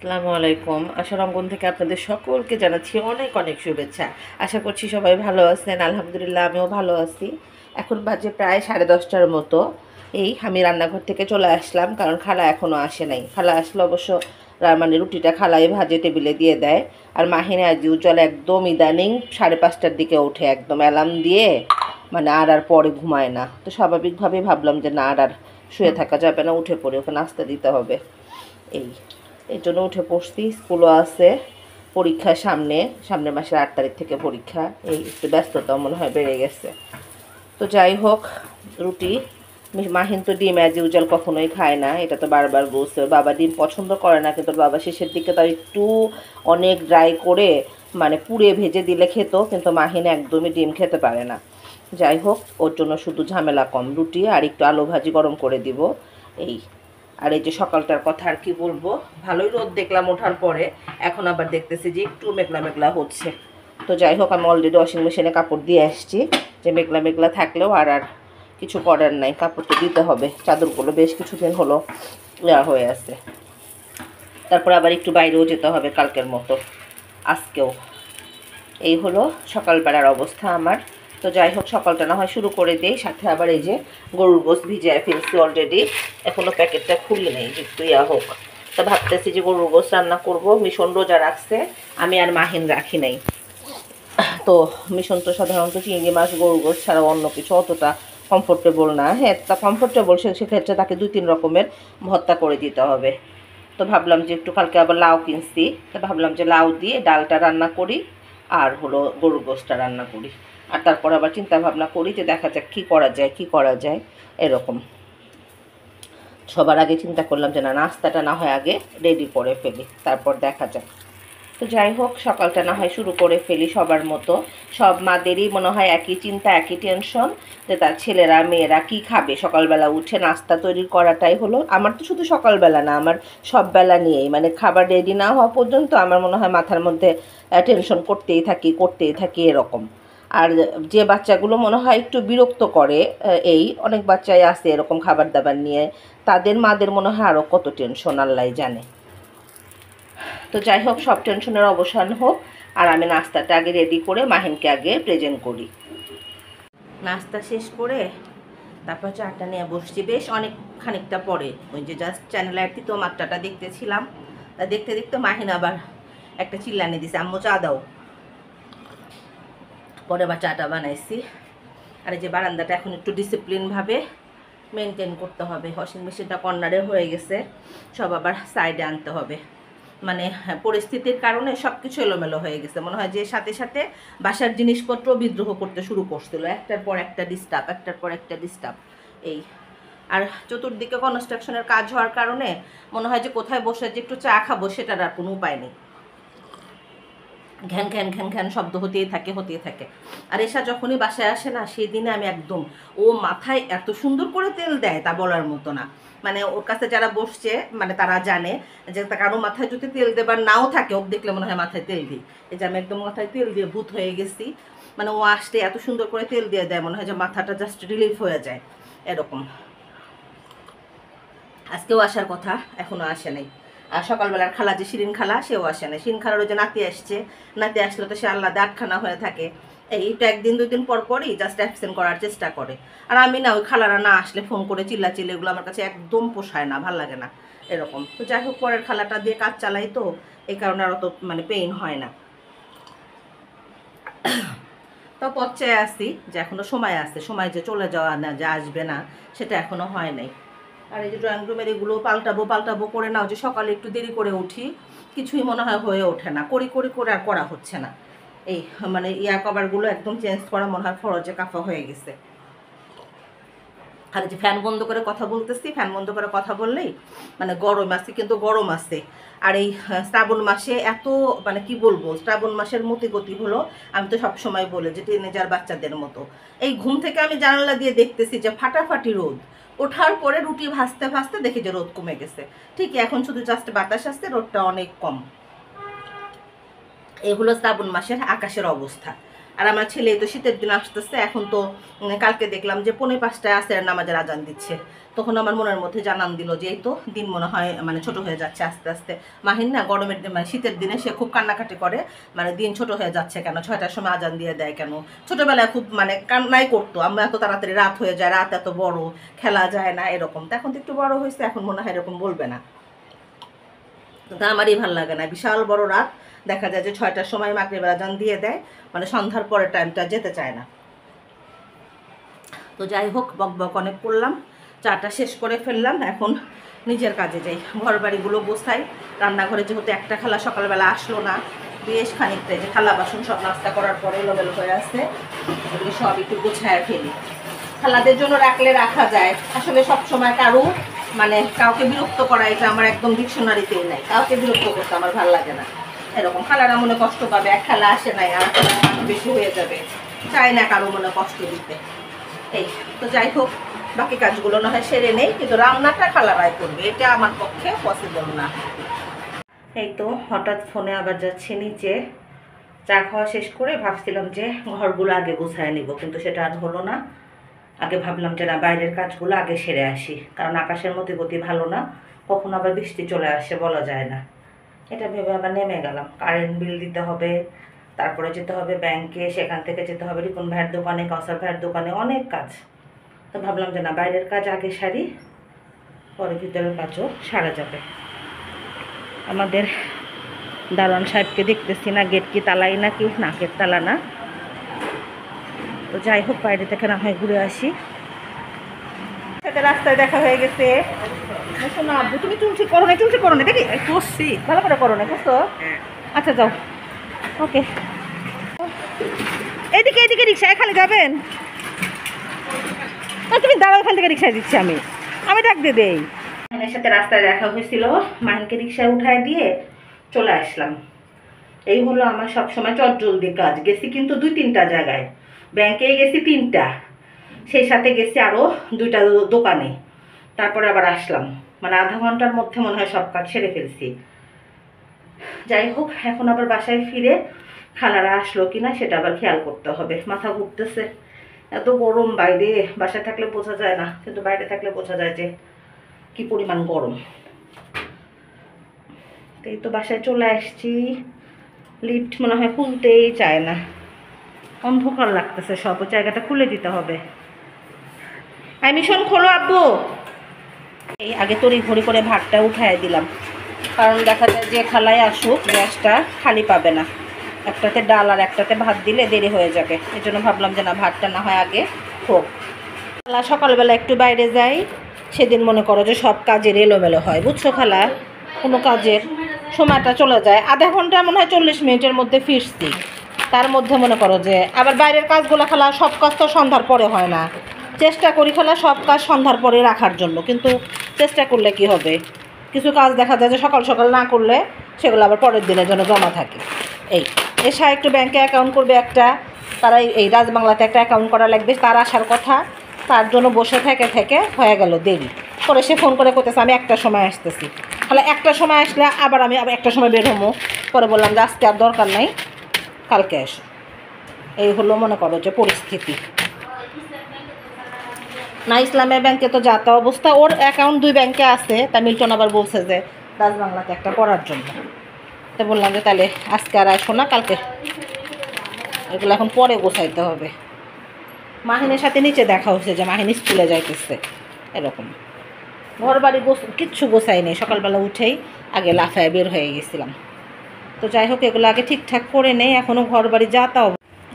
আসসালামু আলাইকুম। আশার অঙ্গন থেকে আপনাদের সকলকে জানাচ্ছি অনেক অনেক শুভেচ্ছা। আশা করছি সবাই ভালো আছেন। আলহামদুলিল্লাহ আমিও ভালো আছি। এখন বাজে প্রায় 10:30টার মতো। আমি রান্নাঘর থেকে চলে আসলাম, কারণ খালা এখনও আসে নাই। খালা আসলে অবশ্য মানে রুটিটা খালাই ভাজে টেবিলে দিয়ে দেয়। আর মাহিনে আজ উজ্জ্বল একদম ইদানিং 5:30টার দিকে ওঠে, একদম অ্যালার্ম দিয়ে, মানে আর পরে ঘুমায় না। তো স্বাভাবিকভাবেই ভাবলাম যে না আর শুয়ে থাকা যাবে না, উঠে পড়ে ওকে নাস্তা দিতে হবে। এই এই জন্য উঠে পড়ছি। স্কুলও আছে, পরীক্ষা সামনের মাসের 8 তারিখ থেকে পরীক্ষা। একটু ব্যস্ততা মনে হয় বেড়ে গেছে। তো যাই হোক, রুটি। মাহিন তো ডিম অ্যাজ ইউজুয়াল কখনোই খায় না, এটা তো বারবার বলছে। ওর বাবা ডিম পছন্দ করে না, কিন্তু ওর বাবা শেষের দিকে তাও একটু অনেক ড্রাই করে মানে পুড়ে ভেজে দিলে খেত, কিন্তু মাহিন একদমই ডিম খেতে পারে না। যাই হোক, ওর জন্য শুধু ঝামেলা কম, রুটি আর একটু আলু ভাজি গরম করে দিব। এই আর এই যে সকালটার কথা আর কি বলবো, ভালোই রোদ দেখলাম ওঠার পরে। এখন আবার দেখতেছি যে একটু মেঘলা মেঘলা হচ্ছে। তো যাই হোক, আমি অলরেডি ওয়াশিং মেশিনে কাপড় দিয়ে আসছি, যে মেঘলা মেঘলা থাকলেও আর কিছু করার নাই, কাপড় তো দিতে হবে। চাদরগুলো বেশ কিছুদিন হলো ইয়া হয়ে আছে। তারপর আবার একটু বাইরেও যেতে হবে কালকের মতো, আজকেও। এই হলো সকালবেলার অবস্থা আমার। তো যাই হোক, সকালটা না হয় শুরু করে দিই। সাথে আবার এই যে গরুর গোশত ভিজিয়ে ফেলছি অলরেডি, এখনও প্যাকেটটা খুলি নেই, একটু ইয়া হোক। তা ভাবতেছি যে গরুর গোশত রান্না করব। মিশন রোজা রাখছে, আমি আর মাহিন রাখি নাই। তো মিশন তো সাধারণত চিংড়ি মাছ গরুর গোশত ছাড়া অন্য কিছু অতটা কমফোর্টেবল না। হ্যাঁ, তা কমফোর্টেবল, সেক্ষেত্রে তাকে 2-3 রকমের ভর্তা করে দিতে হবে। তো ভাবলাম যে একটু কালকে আবার লাউ কিনছি, তো ভাবলাম যে লাউ দিয়ে ডালটা রান্না করি, আর হলো গরুর গোশতটা রান্না করি। আর তারপর আবার চিন্তা ভাবনা করি যে দেখা যাক কী করা যায় এরকম। সবার আগে চিন্তা করলাম যে না, নাস্তাটা না হয় আগে রেডি করে ফেলি, তারপর দেখা যাক। তো যাই হোক, সকালটা না হয় শুরু করে ফেলি সবার মতো। সব মাদেরই মনে হয় একই চিন্তা, একই টেনশন, যে তার ছেলেরা মেয়েরা কি খাবে। সকালবেলা উঠে নাস্তা তৈরি করাটাই হলো আমার। তো শুধু সকালবেলা না, আমার সব বেলা নিয়েই, মানে খাবার রেডি না হওয়া পর্যন্ত আমার মনে হয় মাথার মধ্যে টেনশন করতেই থাকি এরকম। আর যে বাচ্চাগুলো মনে হয় একটু বিরক্ত করে, অনেক বাচ্চাই আছে এরকম খাবার দাবার নিয়ে, তাদের মাদের মনে হয় আরও কত টেনশন আল্লাহ জানে। তো যাই হোক, সব টেনশনের অবসান হোক, আর আমি নাস্তাটা আগে রেডি করে মাহিনকে আগে প্রেজেন্ট করি। নাস্তা শেষ করে তারপর চাটা নিয়ে বসছি বেশ অনেক খানিকটা পরে। ওই যে জাস্ট চ্যানেলের তৃতীয় মাত্রাটা দেখতেছিলাম, তা দেখতে দেখতে মাহিন আবার একটা চিল্লানি দিছে, আম্মু চা দাও। পরে আবার চাটা বানাইছি। আর এই যে বারান্দাটা এখন একটু ডিসিপ্লিনভাবে মেনটেন করতে হবে। ওয়াশিং মেশিনটা কর্নারে হয়ে গেছে, সব আবার সাইডে আনতে হবে। মানে পরিস্থিতির কারণে সব কিছু এলোমেলো হয়ে গেছে। মনে হয় যে সাথে সাথে বাসার জিনিসপত্র বিদ্রোহ করতে শুরু করছিল, একটার পর একটা ডিস্টার্ব। এই আর চতুর্দিকে কনস্ট্রাকশনের কাজ হওয়ার কারণে মনে হয় যে কোথায় বসে যে একটু চা খাবো সেটার আর কোনো উপায় নেই। ঘ্যান ঘ্যান ঘ্যান ঘ্যান শব্দ হতেই থাকে। আর এসা যখনই বাসায় আসে না, সেদিনে আমি একদম, ও মাথায় এত সুন্দর করে তেল দেয় তা বলার মতো না। মানে ওর কাছে যারা বসছে মানে তারা জানে যে কারো মাথায় যদি তেল দেবার নাও থাকে, ও দেখলে মনে হয় মাথায় তেল দিই। এই যে আমি একদম মাথায় তেল দিয়ে ভূত হয়ে গেছি। মানে ও আসতে এত সুন্দর করে তেল দিয়ে দেয়, মনে হয় যে মাথাটা জাস্ট রিলিফ হয়ে যায় এরকম। আজকেও আসার কথা, এখনও আসে নাই। আর সকালবেলার খালা যে শিরিন খালা, সেও আসে নাই। শিরিন খালারও যে নাতি আসছে, নাতি আসলে তো সে আল্লাদা আটখানা হয়ে থাকে। এইটা 1-2 দিন পর পরই জাস্ট অ্যাবসেন্ট করার চেষ্টা করে। আর আমি না, ওই খালারা না আসলে ফোন করে চিল্লাচিল্লি, এগুলো আমার কাছে একদম পোষায় না, ভাল লাগে না এরকম। তো যাই হোক, পরের খালাটা দিয়ে কাজ চালাই, তো এই কারণে আর অত মানে পেইন হয় না। তো পথে আসছি যে এখনও সময় আছে, সময় যে চলে যাওয়া না, যে আসবে না, সেটা এখনও হয় নাই। আর এই যে ড্রয়িং রুমের এগুলো পাল্টাবো করে নাও, যে সকালে একটু দেরি করে উঠি, কিছুই মনে হয় হয়ে ওঠে না, করে আর করা হচ্ছে না। এই মানে কভারগুলো একদম চেঞ্জ করা মনে হয় ফরজে কাফা হয়ে গেছে। আর যে ফ্যান বন্ধ করে কথা বলতেছি, ফ্যান বন্ধ করে কথা বললেই মানে গরম আছে, কিন্তু গরম আছে। আর এই শ্রাবণ মাসে এত মানে কি বলবো, শ্রাবণ মাসের মতিগতি হলো, আমি তো সবসময় বলে যে টিনেজার বাচ্চাদের মতো। এই ঘুম থেকে আমি জানালা দিয়ে দেখতেছি যে ফাটাফাটি রোদ, ওঠার পরে রুটি ভাজতে ভাজতে দেখি যে রোদ কমে গেছে। ঠিক এখন শুধু জাস্ট বাতাস আসছে, রোদটা অনেক কম। এগুলো শ্রাবণ মাসের আকাশের অবস্থা। আর আমার ছেলে তো শীতের দিন আসতেছে, এখন তো কালকে দেখলাম যে 4:45টায় আসরের নামাজের আজান দিচ্ছে। তখন আমার মনের মধ্যে জানান দিল যে এই তো দিন মনে হয় মানে ছোট হয়ে যাচ্ছে আস্তে আস্তে। মাহিন না গরমের মানে শীতের দিনে সে খুব কান্নাকাটি করে, মানে দিন ছোট হয়ে যাচ্ছে কেন, 6টার সময় আজান দিয়ে দেয় কেন। ছোটবেলায় খুব মানে কান্নাই করতো, আমরা এত তাড়াতাড়ি রাত হয়ে যায়, রাত এত বড়, খেলা যায় না এরকম। তো এখন তো একটু বড় হয়েছে, এখন মনে হয় এরকম বলবে না। কিন্তু আমারই ভালো লাগে না, বিশাল বড় রাত, দেখা যায় যে 6টার সময় মাগরিবের আজান দিয়ে দেয়, মানে সন্ধ্যার পরের টাইমটা যেতে চায় না। তো যাই হোক, বক বক অনেক করলাম, চাটা শেষ করে ফেললাম, এখন নিজের কাজে যাই, ঘর বাড়িগুলো গোছাই। রান্নাঘরে যেহেতু একটা খালা সকালবেলা আসলো না, বেশ খানিকটা যে থালা বাসন সব নাস্তা করার পরে এলোমেলো হয়ে আসছে, এগুলো সব একটু গোছায় ফেলি। খালাদের জন্য রাখলে রাখা যায়, আসলে সব সময় কারো মানে কাউকে বিরক্ত করা এটা আমার একদম ডিকশনারিতেই নাই, কাউকে বিরক্ত করতে আমার ভালো লাগে না। এরকম খালারা মনে কষ্ট পাবে, এক খালা আসে নাই আর বেশি হয়ে যাবে, চাই না কারো মনে কষ্ট দিতে। এই তো যাই হোক, বাকি কাজগুলো না হয় সেরে নেই, কিন্তু রান্নাটা খালারাই করবে, এটা আমার পক্ষে পসিবল না। এই তো হঠাৎ ফোনে আবার যাচ্ছি নিচে, চা খাওয়া শেষ করে ভাবছিলাম যে ঘরগুলো আগে গুছায় নিব, কিন্তু সেটা আর হলো না। আগে ভাবলাম যে না, বাইরের কাজগুলো আগে সেরে আসি, কারণ আকাশের মধ্যে গতি ভালো না, কখন আবার বৃষ্টি চলে আসে বলা যায় না। এটা ভেবে আবার নেমে গেলাম, কারেন্ট বিল দিতে হবে, তারপরে যেতে হবে ব্যাংকে, সেখান থেকে যেতে হবে রিপন ভাইয়ের দোকানে, কাউসার ভাইয়ের দোকানে, অনেক কাজ। তো ভাবলাম যে না, বাইরের কাজ আগে সারি, পরে ভিতরের কাজও সারা যাবে। আমাদের দারোয়ান সাহেবকে দেখতেছি না, গেট কি তালাই নাকি, না গেট তালা না। তো যাই হোক, বাইরে থেকে না হয় ঘুরে আসি। সাথে রাস্তায় দেখা হয়ে গেছে। শোনো আব্বু, তুমি চুলছি করো না, চুলছি করো না, দেখি করছি, ভালো করে করো না, বুঝছো? আচ্ছা যাও, ওকে। এদিকে এদিকে রিক্সায় খালি যাবেন? তুমি দাঁড়াও, ওখান থেকে রিক্সায় দিচ্ছি আমি, আমি ডাক দিয়ে দেই। মাহিনের সাথে রাস্তায় দেখা হয়েছিল, মাহিনকে রিক্সায় উঠায় দিয়ে চলে আসলাম। এই হলো আমার সবসময় চটজলদি কাজ। গেছি কিন্তু 2-3টা জায়গায়, ব্যাংকে গেছি 3টা, সেই সাথে গেছি আরও 2টা দোকানে, তারপরে আবার আসলাম, মানে আধা ঘন্টার মধ্যে মনে হয় সব কাজ সেরে ফেলছি। যাই হোক, এখন আবার বাসায় ফিরে খালারা আসলো কিনা সেটা আবার খেয়াল করতে হবে। মাথা ঘুরতেছে, এত গরম বাইরে, বাসায় থাকলে বোঝা যায় না, কিন্তু বাইরে থাকলে বোঝা যায় যে কি পরিমাণ গরম। এই তো বাসায় চলে আসছি, লিফট মনে হয় খুলতেই চায় না, অন্ধকার লাগতেছে, সব জায়গাটা খুলে দিতে হবে। মিশন খোলো আব্বু। এই আগে তড়ি ঘড়ি করে ভাতটা উঠাই দিলাম, কারণ দেখা যায় যে খালায় আসুক গ্যাসটা খালি পাবে না, একটাতে ডাল আর একটাতে ভাত দিলে দেরি হয়ে যাবে। এই জন্য ভাবলাম যে না, ভাতটা না হয় আগে হোক। খালা সকালবেলা একটু বাইরে যাই, সেদিন মনে করো যে সব কাজের এলোমেলো হয়, বুঝছো খালা, কোনো কাজের সময়টা চলে যায়। আধা ঘন্টা মনে হয় 40 মিনিটের মধ্যে ফিরছি, তার মধ্যে মনে করো যে আবার বাইরের কাজগুলো খালা সব কাজ তো সন্ধ্যার পরে হয় না, চেষ্টা করি খালা সব কাজ সন্ধ্যার পরে রাখার জন্য, কিন্তু চেষ্টা করলে কি হবে, কিছু কাজ দেখা যায় যে সকাল সকাল না করলে সেগুলো আবার পরের দিনের জন্য জমা থাকে। এই এসা একটু ব্যাংকে অ্যাকাউন্ট করবে একটা, তারা এই রাজবাংলাতে একটা অ্যাকাউন্ট করা লাগবে, তার আসার কথা, তার জন্য বসে থেকে থেকে হয়ে গেল দেরি করে। সে ফোন করে করতেছে আমি 1টার সময় আসতেছি, তাহলে 1টার সময় আসলে আবার আমি 1টার সময় বের হবো, পরে বললাম যে আজকে আর দরকার নাই, কালকে আসো। এই হলো মনে করো যে পরিস্থিতি। না ইসলামের ব্যাংকে তো যাতা অবস্থা, ওর অ্যাকাউন্ট 2 ব্যাংকে আছে, তা মিল্টন আবার বলছে যে রাজবাংলাতে একটা করার জন্য। তো বললাম যে তাহলে আজকে আর আসো না, কালকে, এগুলো এখন পরে গোছাইতে হবে। মাহিনের সাথে নিচে দেখা হয়েছে যে মাহিনী স্কুলে যাইতেছে, এরকম ঘর বাড়ি কিচ্ছু গোছাই নেই, সকালবেলা উঠেই আগে লাফায় বের হয়ে গেছিলাম। তো যাই হোক, এগুলো আগে ঠিকঠাক করে নেই, এখনও ঘর বাড়ি যাতাও।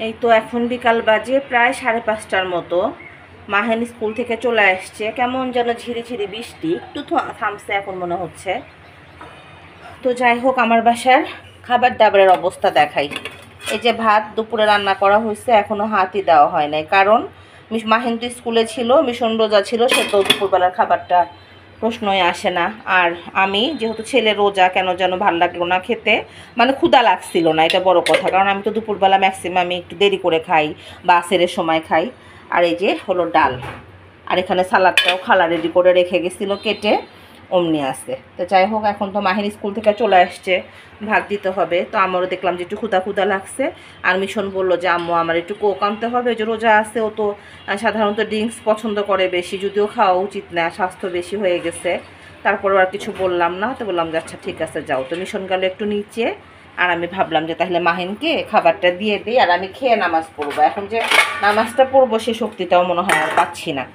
এই তো এখন বিকাল বাজে প্রায় 5:30টার মতো, মাহিন স্কুল থেকে চলে আসছে, কেমন যেন ঝিরিঝিরি বৃষ্টি, একটু থামছে এখন মনে হচ্ছে। তো যাই হোক, আমার বাসার খাবার দাবারের অবস্থা দেখাই। এই যে ভাত দুপুরে রান্না করা হয়েছে, এখনও হাতই দেওয়া হয় নাই, কারণ মাহিন তো স্কুলে ছিল, মিশন রোজা ছিল, সে তো দুপুরবেলার খাবারটা প্রশ্নই আসে না। আর আমি যেহেতু ছেলে রোজা, কেন যেন ভালো লাগলো না খেতে, মানে ক্ষুধা লাগছিল না, এটা বড় কথা, কারণ আমি তো দুপুরবেলা ম্যাক্সিমাম একটু দেরি করে খাই বা আসরের সময় খাই। আর এই যে হলো ডাল, আর এখানে সালাদটাও খালা রেডি করে রেখে গেছিলো কেটে, অমনি আছে। তো যাই হোক, এখন তো মাহিন স্কুল থেকে চলে আসছে, ভাত দিতে হবে। তো আমারও দেখলাম যে একটু ক্ষুধা লাগছে। আর মিশন বললো যে আম্মু আমার একটু কোক আনতে হবে, যে রোজা আছে, ও তো সাধারণত ড্রিঙ্কস পছন্দ করে বেশি, যদিও খাওয়া উচিত না, স্বাস্থ্য বেশি হয়ে গেছে। তারপরেও আর কিছু বললাম না। তো বললাম যে আচ্ছা ঠিক আছে যাও। তো মিশন গেল একটু নিচে, আর আমি ভাবলাম যে তাহলে মাহিনকে খাবারটা দিয়ে দিই, আর আমি খেয়ে নামাজ পড়বো। এখন যে নামাজটা পড়বো সে শক্তিটাও মনে হয় আর পাচ্ছি না।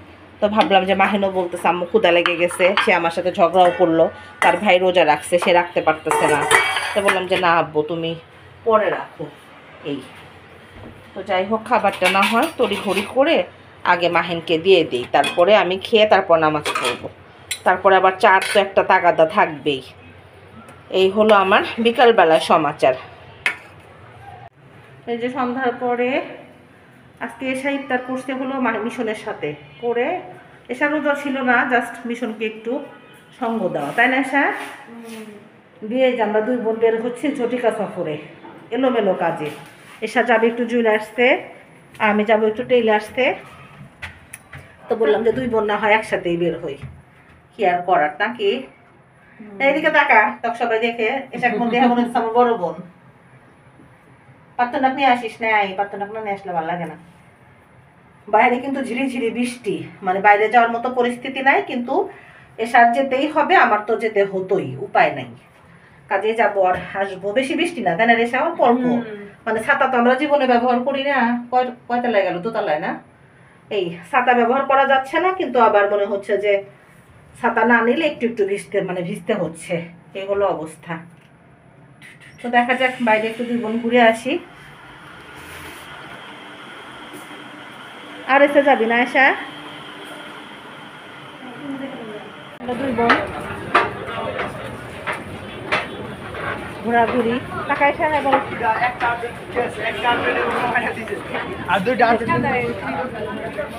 তো ভাবলাম যে মাহিনও বলতেছে আম্মু ক্ষুদা লেগে গেছে, সে আমার সাথে ঝগড়াও করলো, তার ভাই রোজা রাখছে, সে রাখতে পারতেছে না। তো বললাম যে না আব্বু তুমি পরে রাখো। এই তো যাই হোক, খাবারটা না হয় তড়িঘড়ি করে আগে মাহিনকে দিয়ে দিই, তারপরে আমি খেয়ে তারপর নামাজ পড়বো। তারপরে আবার চার তো একটা তাগাদা থাকবেই। এই হলো আমার বিকালবেলার সমাচার। এই যে সন্ধ্যার পরে আজকে এসা ইফতার করতে হলো মিশনের সাথে করে। এসা রোজা ছিল না, জাস্ট মিশনকে একটু সঙ্গ দেওয়া, তাই না এসা? দিয়ে যে আমরা দুই বোন বের হচ্ছি ঝটিকা সফরে, এলোমেলো কাজে। এসা যাবে একটু জুয়েলার্সতে, আর আমি যাবো একটু টেইলার্সতে। তো বললাম যে দুই বোন না হয় একসাথেই বের হই, কি আর করার নাকি। এইদিকে তাকা, তখন সবাই দেখে এসা কোন দেহা মনে হচ্ছে আমার বড় বোন। পাত্তনাক নিয়ে আসিস নাই, পাত্তনাক না নিয়ে আসলে ভালো লাগে না। বাইরে কিন্তু ঝিরিঝিরি বৃষ্টি, মানে বাইরে যাওয়ার মতো পরিস্থিতি নাই, কিন্তু এসার যেতেই হবে, আমার তো যেতে হতোই, উপায় নাই। কাজে যাবো আর আসবো। বেশি বৃষ্টি না, তাই না রেসা? অল্প, মানে ছাতা তো আমরা জীবনে ব্যবহার করি না। কয়তলায় গেল? দোতলায় না? এই ছাতা ব্যবহার করা যাচ্ছে না, কিন্তু আবার মনে হচ্ছে যে ছাতা না নিলে একটু একটু ভিজতে হচ্ছে। এই হলো অবস্থা। তো দেখা যাক, বাইরে একটু দুই বোন ঘুরে আসি। আর এসে যাবি না এসা? দুই বোন ঘোরাঘুরি, টাকা এসা এবং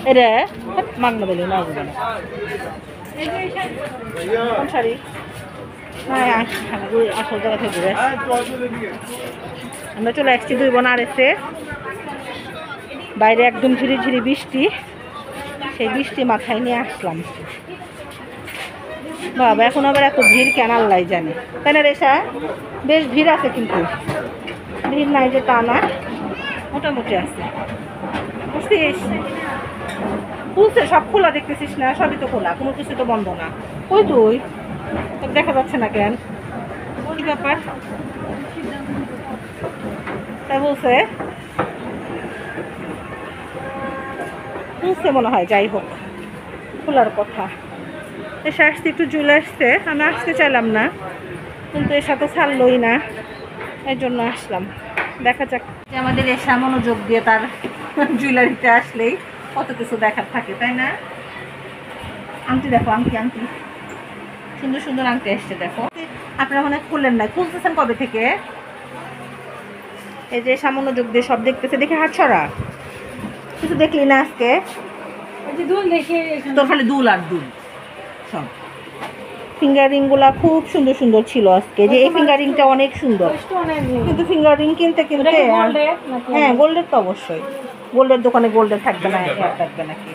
এটা মাগনা বলি না কোন শাড়ি? আসল জায়গা থেকে ঘুরে আমরা চলে আসছি দুই বোন। আর এসে বাইরে একদম ঝিরিঝিরি বৃষ্টি, সেই বৃষ্টি মাথায় নিয়ে আসলাম। বাবা এখন আবার এত ভিড় কেন আল্লাহ জানে, তাই না রেশা? বেশ ভিড় আছে, কিন্তু ভিড় নাই যে তা না, মোটামুটি আছে। বুঝছিস? খুলছে সব, খোলা দেখতেছিস না? সবই তো খোলা, কোনো কিছু তো বন্ধ না। কই তুই? তোকে দেখা যাচ্ছে না কেন? কি ব্যাপার? তাই বলছে খুলছে মনে হয়, যাই হোক খোলার কথা। এসে আসতে একটু চলে আসতে, আমি আসতে চাইলাম না, কিন্তু এসা তো ছাড়লই না, এই জন্য আসলাম। দেখা যাক, আমাদের এসা মনোযোগ দিয়ে তার জুয়েলারিতে আসলেই কত কিছু দেখার থাকে, তাই না? আংটি দেখো, আংটি আংটি সুন্দর সুন্দর আংটি আসছে দেখো। আপনারা মনে খুললেন না, খুলতেছেন কবে থেকে? এই যে মনোযোগ দিয়ে সব দেখতেছে, দেখে হাত ছড়া। কিছু দেখলি না আজকে? তোর খালি দুল আর দুল। সব ফিঙ্গারিং গুলা খুব সুন্দর সুন্দর ছিল আজকে। যে এই ফিঙ্গারিংটা অনেক সুন্দর, কিন্তু ফিঙ্গারিং কিনতে কিনতে, হ্যাঁ গোল্ডের তো অবশ্যই, গোল্ডের দোকানে গোল্ডের থাকবে না, থাকবে নাকি?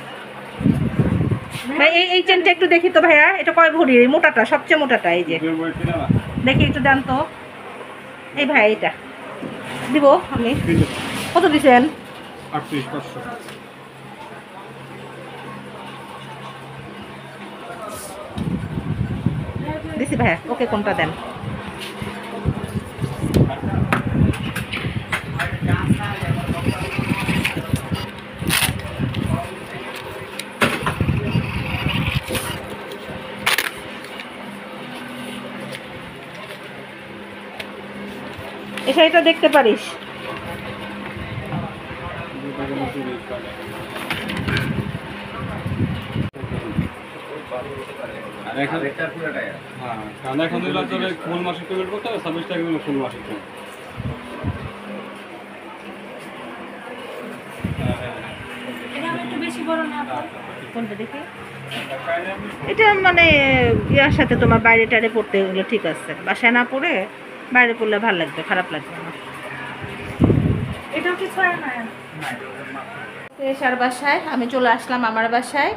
ভাই এই চেনটা একটু দেখি তো ভাইয়া, এটা কয় ভরির? এই মোটাটা, সবচেয়ে মোটাটা, এই যে দেখি একটু দেন তো। এই ভাই এটা দিব আমি। কত দিচ্ছেন? 38,500। দিছি ভাইয়া, ওকে কোনটা দেন? এই শাড়িটা দেখতে পারিস। ফুল মাসে পেমেন্ট করতে হবে, 26 টাকা ফুল মাসে। কোনটা দেখি? এটা মানে ইয়ার সাথে তোমার বাইরে টাইরে পড়তে এগুলো ঠিক আছে, বাসায় না পড়ে বাইরে পড়লে ভালো লাগবে, খারাপ লাগবে না। এটাও কিছু হয় না। এসার বাসায় আমি চলে আসলাম, আমার বাসায়।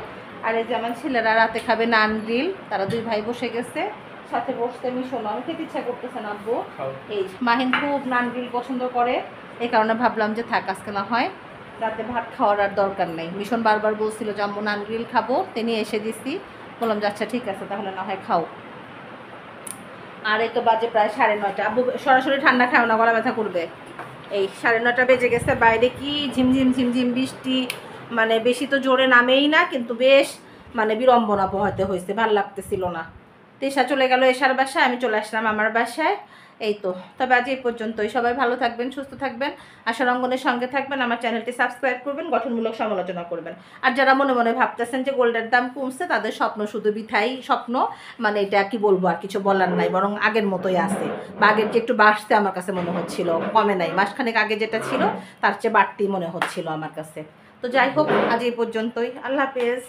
আর এই যে আমার ছেলেরা রাতে খাবে নান গ্রিল, তারা দুই ভাই বসে গেছে, সাথে বসতে মিশন আমি খেতে ইচ্ছা করতেছে না আব্বু। এই মাহিন খুব নান গ্রিল পছন্দ করে, এই কারণে ভাবলাম যে থাক আজকে না হয় রাতে ভাত খাওয়ার আর দরকার নেই। মিশন বারবার বলছিল যে আম্মু নান গ্রিল খাবো, তিনি এসে দিছি, বললাম যে আচ্ছা ঠিক আছে তাহলে না হয় খাও। আর এই তো বাজে প্রায় 9:30। আব্বু সরাসরি ঠান্ডা খাও না, গলা ব্যথা করবে। এই 9:30 বেজে গেছে, বাইরে কি ঝিমঝিম ঝিমঝিম বৃষ্টি, মানে বেশি তো জোরে নামেই না, কিন্তু বেশ মানে বিড়ম্বনা পোহাতে হয়েছে, ভালো লাগতেছিল না। তেষা চলে গেল এশার বাসায়, আমি চলে আসলাম আমার বাসায়। এই তো, তবে আজ এই পর্যন্তই। সবাই ভালো থাকবেন, সুস্থ থাকবেন, আশার অঙ্গনের সঙ্গে থাকবেন, আমার চ্যানেলটি সাবস্ক্রাইব করবেন, গঠনমূলক সমালোচনা করবেন। আর যারা মনে মনে ভাবতেছেন যে গোল্ডের দাম কমছে, তাদের স্বপ্ন শুধু বিথাই স্বপ্ন, মানে এটা কি বলবো, আর কিছু বলার নাই, বরং আগের মতোই আছে, বা আগের যে একটু বাড়তে আমার কাছে মনে হচ্ছিল, কমে নাই, মাসখানেক আগে যেটা ছিল তার চেয়ে বাড়তি মনে হচ্ছিল আমার কাছে। তো যাই হোক, আজ এই পর্যন্তই, আল্লাহ হাফেজ।